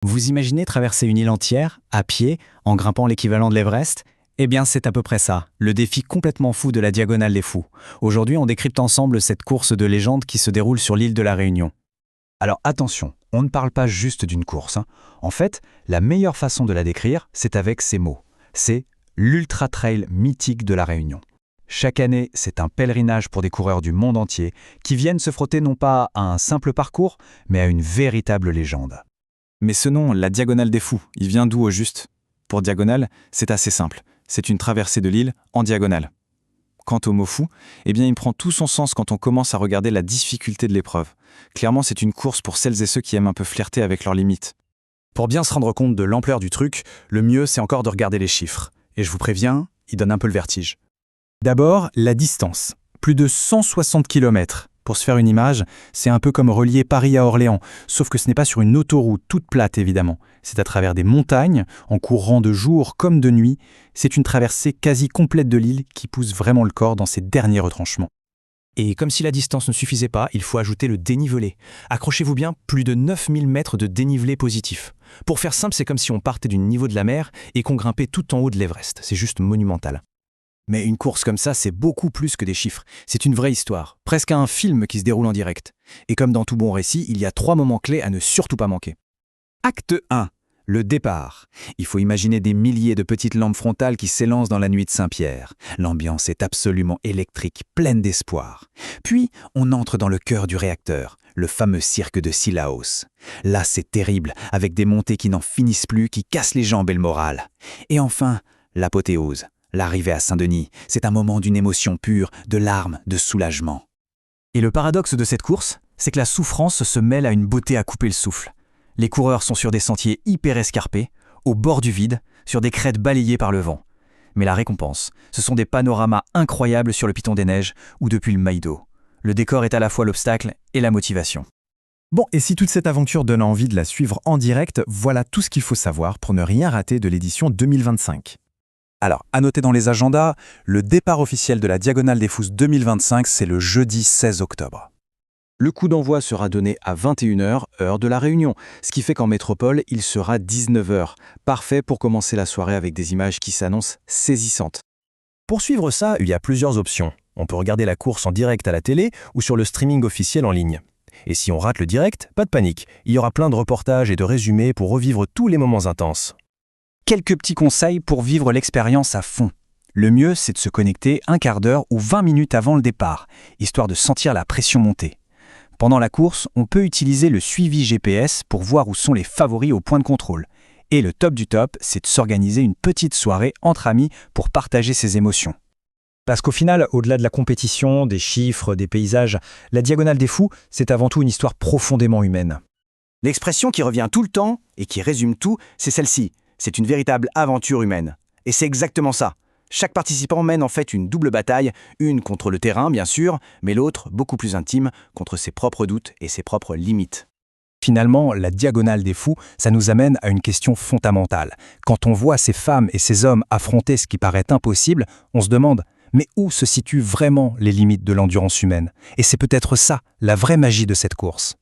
Vous imaginez traverser une île entière, à pied, en grimpant l'équivalent de l'Everest? Eh bien, c'est à peu près ça, le défi complètement fou de la Diagonale des Fous. Aujourd'hui, on décrypte ensemble cette course de légende qui se déroule sur l'île de la Réunion. Alors attention, on ne parle pas juste d'une course. En fait, la meilleure façon de la décrire, c'est avec ces mots. C'est l'Ultra Trail mythique de la Réunion. Chaque année, c'est un pèlerinage pour des coureurs du monde entier qui viennent se frotter non pas à un simple parcours, mais à une véritable légende. Mais ce nom, la Diagonale des Fous, il vient d'où au juste? Pour diagonale, c'est assez simple. C'est une traversée de l'île en diagonale. Quant au mot fou, eh bien il prend tout son sens quand on commence à regarder la difficulté de l'épreuve. Clairement, c'est une course pour celles et ceux qui aiment un peu flirter avec leurs limites. Pour bien se rendre compte de l'ampleur du truc, le mieux c'est encore de regarder les chiffres. Et je vous préviens, ils donnent un peu le vertige. D'abord, la distance. Plus de 160 km. Pour se faire une image, c'est un peu comme relier Paris à Orléans, sauf que ce n'est pas sur une autoroute toute plate évidemment. C'est à travers des montagnes, en courant de jour comme de nuit. C'est une traversée quasi complète de l'île qui pousse vraiment le corps dans ses derniers retranchements. Et comme si la distance ne suffisait pas, il faut ajouter le dénivelé. Accrochez-vous bien, plus de 9000 mètres de dénivelé positif. Pour faire simple, c'est comme si on partait du niveau de la mer et qu'on grimpait tout en haut de l'Everest. C'est juste monumental. Mais une course comme ça, c'est beaucoup plus que des chiffres. C'est une vraie histoire, presque un film qui se déroule en direct. Et comme dans tout bon récit, il y a 3 moments clés à ne surtout pas manquer. Acte 1. Le départ. Il faut imaginer des milliers de petites lampes frontales qui s'élancent dans la nuit de Saint-Pierre. L'ambiance est absolument électrique, pleine d'espoir. Puis, on entre dans le cœur du réacteur, le fameux cirque de Sillaos. Là, c'est terrible, avec des montées qui n'en finissent plus, qui cassent les jambes et le moral. Et enfin, l'apothéose. L'arrivée à Saint-Denis, c'est un moment d'une émotion pure, de larmes, de soulagement. Et le paradoxe de cette course, c'est que la souffrance se mêle à une beauté à couper le souffle. Les coureurs sont sur des sentiers hyper escarpés, au bord du vide, sur des crêtes balayées par le vent. Mais la récompense, ce sont des panoramas incroyables sur le Piton des Neiges ou depuis le Maïdo. Le décor est à la fois l'obstacle et la motivation. Bon, et si toute cette aventure donne envie de la suivre en direct, voilà tout ce qu'il faut savoir pour ne rien rater de l'édition 2025. Alors, à noter dans les agendas, le départ officiel de la Diagonale des Fous 2025, c'est le jeudi 16 octobre. Le coup d'envoi sera donné à 21h, heure de la Réunion, ce qui fait qu'en métropole, il sera 19h. Parfait pour commencer la soirée avec des images qui s'annoncent saisissantes. Pour suivre ça, il y a plusieurs options. On peut regarder la course en direct à la télé ou sur le streaming officiel en ligne. Et si on rate le direct, pas de panique. Il y aura plein de reportages et de résumés pour revivre tous les moments intenses. Quelques petits conseils pour vivre l'expérience à fond. Le mieux, c'est de se connecter un quart d'heure ou 20 minutes avant le départ, histoire de sentir la pression monter. Pendant la course, on peut utiliser le suivi GPS pour voir où sont les favoris au point de contrôle. Et le top du top, c'est de s'organiser une petite soirée entre amis pour partager ses émotions. Parce qu'au final, au-delà de la compétition, des chiffres, des paysages, la Diagonale des Fous, c'est avant tout une histoire profondément humaine. L'expression qui revient tout le temps et qui résume tout, c'est celle-ci. C'est une véritable aventure humaine. Et c'est exactement ça. Chaque participant mène en fait une double bataille, une contre le terrain bien sûr, mais l'autre, beaucoup plus intime, contre ses propres doutes et ses propres limites. Finalement, la Diagonale des Fous, ça nous amène à une question fondamentale. Quand on voit ces femmes et ces hommes affronter ce qui paraît impossible, on se demande « mais où se situent vraiment les limites de l'endurance humaine ?» Et c'est peut-être ça, la vraie magie de cette course.